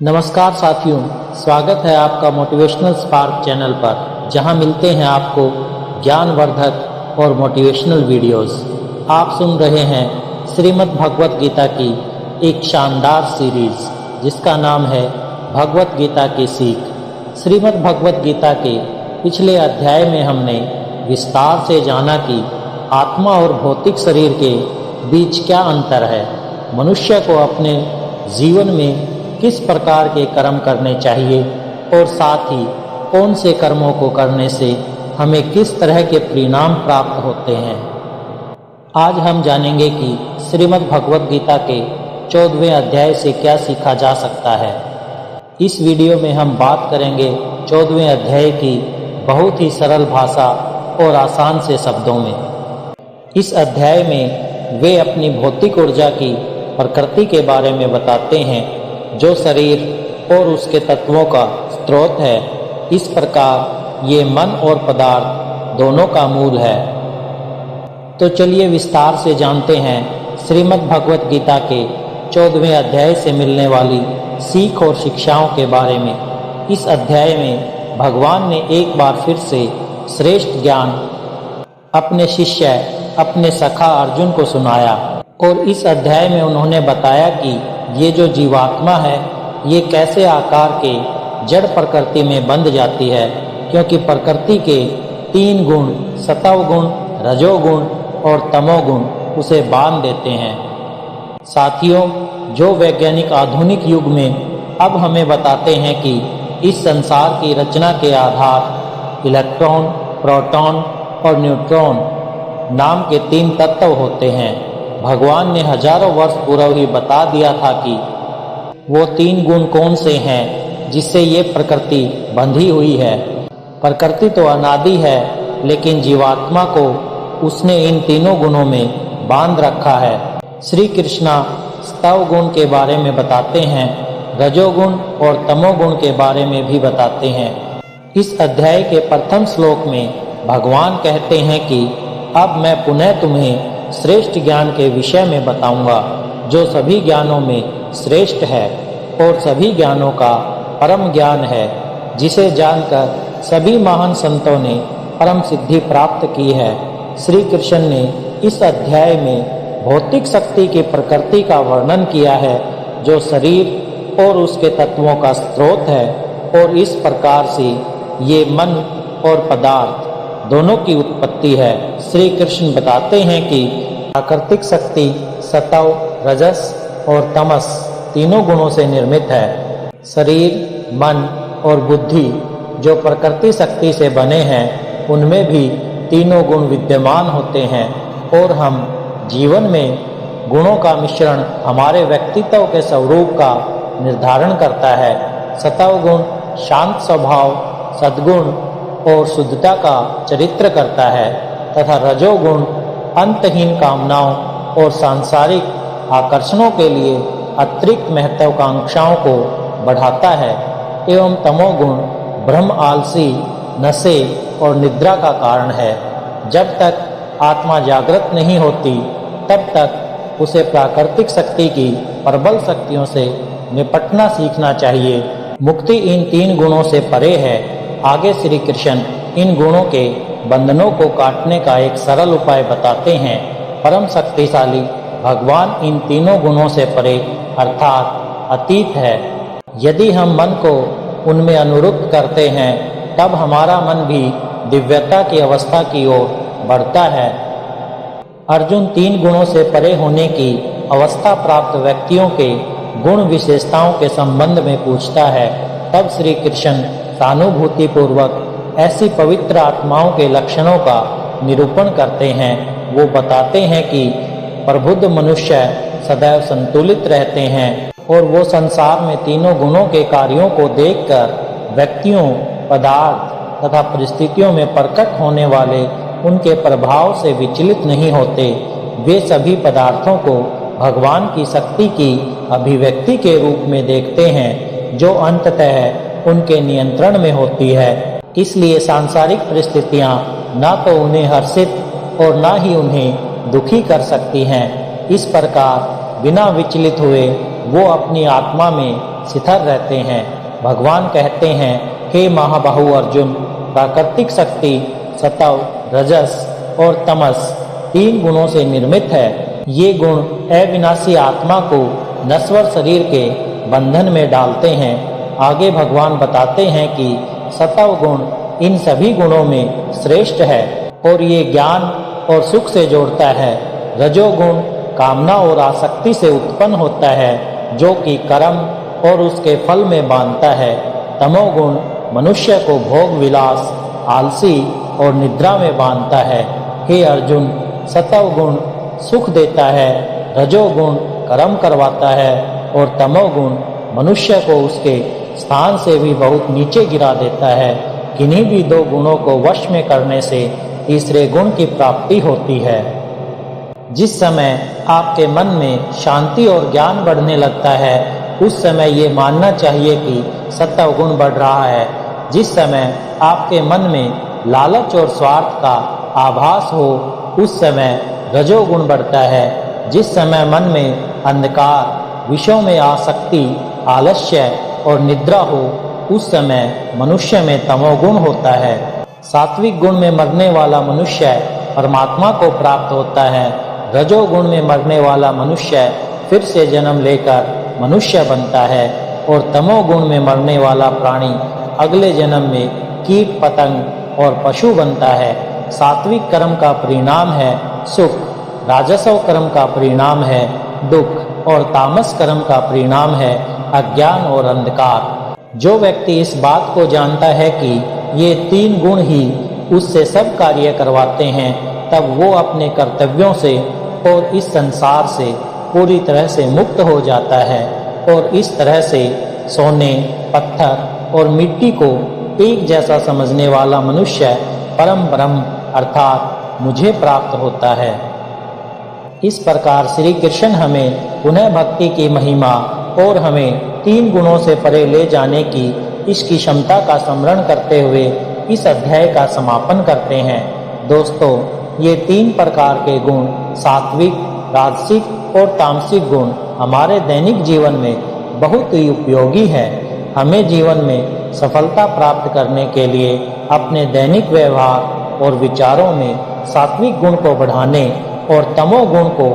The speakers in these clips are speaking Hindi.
नमस्कार साथियों, स्वागत है आपका मोटिवेशनल स्पार्क चैनल पर, जहां मिलते हैं आपको ज्ञानवर्धक और मोटिवेशनल वीडियोस। आप सुन रहे हैं श्रीमद् भगवत गीता की एक शानदार सीरीज जिसका नाम है भगवत गीता की सीख। श्रीमद् भगवत गीता के पिछले अध्याय में हमने विस्तार से जाना कि आत्मा और भौतिक शरीर के बीच क्या अंतर है, मनुष्य को अपने जीवन में किस प्रकार के कर्म करने चाहिए और साथ ही कौन से कर्मों को करने से हमें किस तरह के परिणाम प्राप्त होते हैं। आज हम जानेंगे कि श्रीमद् भगवत गीता के 14वें अध्याय से क्या सीखा जा सकता है। इस वीडियो में हम बात करेंगे 14वें अध्याय की बहुत ही सरल भाषा और आसान से शब्दों में। इस अध्याय में वे अपनी भौतिक ऊर्जा की प्रकृति के बारे में बताते हैं, जो शरीर और उसके तत्वों का स्रोत है। इस प्रकार ये मन और पदार्थ दोनों का मूल है। तो चलिए विस्तार से जानते हैं श्रीमद् भगवत गीता के 14वें अध्याय से मिलने वाली सीख और शिक्षाओं के बारे में। इस अध्याय में भगवान ने एक बार फिर से श्रेष्ठ ज्ञान अपने शिष्य अपने सखा अर्जुन को सुनाया और इस अध्याय में उन्होंने बताया कि ये जो जीवात्मा है ये कैसे आकार के जड़ प्रकृति में बंध जाती है, क्योंकि प्रकृति के 3 गुण सत्वगुण, रजोगुण और तमोगुण उसे बांध देते हैं। साथियों, जो वैज्ञानिक आधुनिक युग में अब हमें बताते हैं कि इस संसार की रचना के आधार इलेक्ट्रॉन, प्रोटॉन और न्यूट्रॉन नाम के 3 तत्व होते हैं। भगवान ने हजारों वर्ष पूर्व ही बता दिया था कि वो 3 गुण कौन से हैं जिससे ये प्रकृति बंधी हुई है। प्रकृति तो अनादि है, लेकिन जीवात्मा को उसने इन तीनों गुणों में बांध रखा है। श्री कृष्णा सत्व गुण के बारे में बताते हैं, रजोगुण और तमोगुण के बारे में भी बताते हैं। इस अध्याय के प्रथम श्लोक में भगवान कहते हैं कि अब मैं पुनः तुम्हें श्रेष्ठ ज्ञान के विषय में बताऊंगा, जो सभी ज्ञानों में श्रेष्ठ है और सभी ज्ञानों का परम ज्ञान है, जिसे जानकर सभी महान संतों ने परम सिद्धि प्राप्त की है। श्री कृष्ण ने इस अध्याय में भौतिक शक्ति की प्रकृति का वर्णन किया है, जो शरीर और उसके तत्वों का स्रोत है, और इस प्रकार से ये मन और पदार्थ दोनों की उत्पत्ति है। श्री कृष्ण बताते हैं कि प्राकृतिक शक्ति सत्व, रजस और तमस तीनों गुणों से निर्मित है। शरीर, मन और बुद्धि जो प्रकृति शक्ति से बने हैं, उनमें भी तीनों गुण विद्यमान होते हैं, और हम जीवन में गुणों का मिश्रण हमारे व्यक्तित्व के स्वरूप का निर्धारण करता है। सत्व गुण शांत स्वभाव, सद्गुण और शुद्धता का चरित्र करता है, तथा रजोगुण अंतहीन कामनाओं और सांसारिक आकर्षणों के लिए अतिरिक्त महत्वाकांक्षाओं को बढ़ाता है, एवं तमोगुण भ्रम, आलसी, नशे और निद्रा का कारण है। जब तक आत्मा जागृत नहीं होती, तब तक उसे प्राकृतिक शक्ति की प्रबल शक्तियों से निपटना सीखना चाहिए। मुक्ति इन 3 गुणों से परे है। आगे श्री कृष्ण इन गुणों के बंधनों को काटने का एक सरल उपाय बताते हैं। परम शक्तिशाली भगवान इन तीनों गुणों से परे अर्थात अतीत है। यदि हम मन को उनमें अनुरुक्त करते हैं, तब हमारा मन भी दिव्यता की अवस्था की ओर बढ़ता है। अर्जुन 3 गुणों से परे होने की अवस्था प्राप्त व्यक्तियों के गुण विशेषताओं के संबंध में पूछता है। तब श्री कृष्ण सहानुभूति पूर्वक ऐसी पवित्र आत्माओं के लक्षणों का निरूपण करते हैं। वो बताते हैं कि प्रबुद्ध मनुष्य सदैव संतुलित रहते हैं, और वो संसार में तीनों गुणों के कार्यों को देखकर व्यक्तियों, पदार्थ तथा परिस्थितियों में प्रकट होने वाले उनके प्रभाव से विचलित नहीं होते। वे सभी पदार्थों को भगवान की शक्ति की अभिव्यक्ति के रूप में देखते हैं, जो अंततः उनके नियंत्रण में होती है। इसलिए सांसारिक परिस्थितियां ना तो उन्हें हर्षित और ना ही उन्हें दुखी कर सकती हैं। इस प्रकार बिना विचलित हुए वो अपनी आत्मा में स्थिर रहते हैं। भगवान कहते हैं, हे महाबाहु अर्जुन, प्राकृतिक शक्ति सत्व, रजस और तमस 3 गुणों से निर्मित है। ये गुण अविनाशी आत्मा को नश्वर शरीर के बंधन में डालते हैं। आगे भगवान बताते हैं कि सत्व गुण इन सभी गुणों में श्रेष्ठ है और ये ज्ञान और सुख से जोड़ता है। रजोगुण कामना और आसक्ति से उत्पन्न होता है, जो कि कर्म और उसके फल में बांधता है। तमोगुण मनुष्य को भोग विलास, आलसी और निद्रा में बांधता है। हे अर्जुन, सत्व गुण सुख देता है, रजोगुण कर्म करवाता है और तमोगुण मनुष्य को उसके स्थान से भी बहुत नीचे गिरा देता है। किन्हीं भी 2 गुणों को वश में करने से तीसरे गुण की प्राप्ति होती है। जिस समय आपके मन में शांति और ज्ञान बढ़ने लगता है, उस समय ये मानना चाहिए कि सत्व गुण बढ़ रहा है। जिस समय आपके मन में लालच और स्वार्थ का आभास हो, उस समय रजोगुण बढ़ता है। जिस समय मन में अंधकार, विषयों में आसक्ति, आलस्य और निद्रा हो, उस समय मनुष्य में तमोगुण होता है। सात्विक गुण में मरने वाला मनुष्य परमात्मा को प्राप्त होता है। रजोगुण में मरने वाला मनुष्य फिर से जन्म लेकर मनुष्य बनता है और तमोगुण में मरने वाला प्राणी अगले जन्म में कीट पतंग और पशु बनता है। सात्विक कर्म का परिणाम है सुख, राजसव कर्म का परिणाम है दुख और तामस कर्म का परिणाम है अज्ञान और अंधकार। जो व्यक्ति इस बात को जानता है कि ये 3 गुण ही उससे सब कार्य करवाते हैं, तब वो अपने कर्तव्यों से और इस संसार से पूरी तरह से मुक्त हो जाता है और इस तरह से सोने, पत्थर और मिट्टी को एक जैसा समझने वाला मनुष्य परम ब्रह्म अर्थात मुझे प्राप्त होता है। इस प्रकार श्री कृष्ण हमें पुनः भक्ति की महिमा और हमें 3 गुणों से परे ले जाने की इसकी क्षमता का स्मरण करते हुए इस अध्याय का समापन करते हैं। दोस्तों, ये 3 प्रकार के गुण सात्विक, राजसिक और तामसिक गुण हमारे दैनिक जीवन में बहुत ही उपयोगी है। हमें जीवन में सफलता प्राप्त करने के लिए अपने दैनिक व्यवहार और विचारों में सात्विक गुण को बढ़ाने और तमोगुण को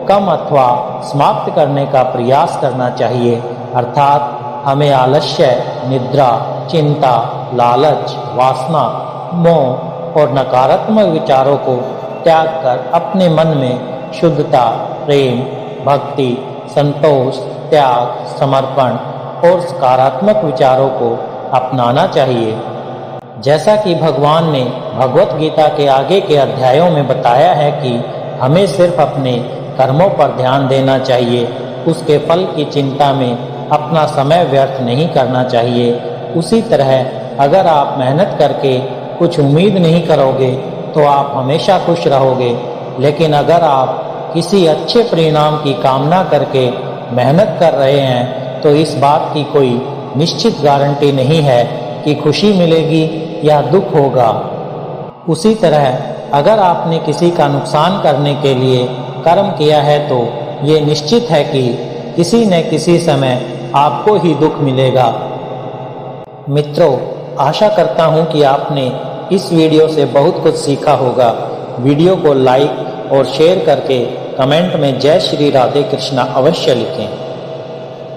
कम अथवा समाप्त करने का प्रयास करना चाहिए। अर्थात हमें आलस्य, निद्रा, चिंता, लालच, वासना, मोह और नकारात्मक विचारों को त्याग कर अपने मन में शुद्धता, प्रेम, भक्ति, संतोष, त्याग, समर्पण और सकारात्मक विचारों को अपनाना चाहिए। जैसा कि भगवान ने भगवत गीता के आगे के अध्यायों में बताया है कि हमें सिर्फ अपने कर्मों पर ध्यान देना चाहिए, उसके फल की चिंता में अपना समय व्यर्थ नहीं करना चाहिए। उसी तरह अगर आप मेहनत करके कुछ उम्मीद नहीं करोगे तो आप हमेशा खुश रहोगे, लेकिन अगर आप किसी अच्छे परिणाम की कामना करके मेहनत कर रहे हैं तो इस बात की कोई निश्चित गारंटी नहीं है कि खुशी मिलेगी या दुख होगा। उसी तरह अगर आपने किसी का नुकसान करने के लिए कर्म किया है तो ये निश्चित है कि किसी न किसी समय आपको ही दुख मिलेगा। मित्रों, आशा करता हूँ कि आपने इस वीडियो से बहुत कुछ सीखा होगा। वीडियो को लाइक और शेयर करके कमेंट में जय श्री राधे कृष्णा अवश्य लिखें।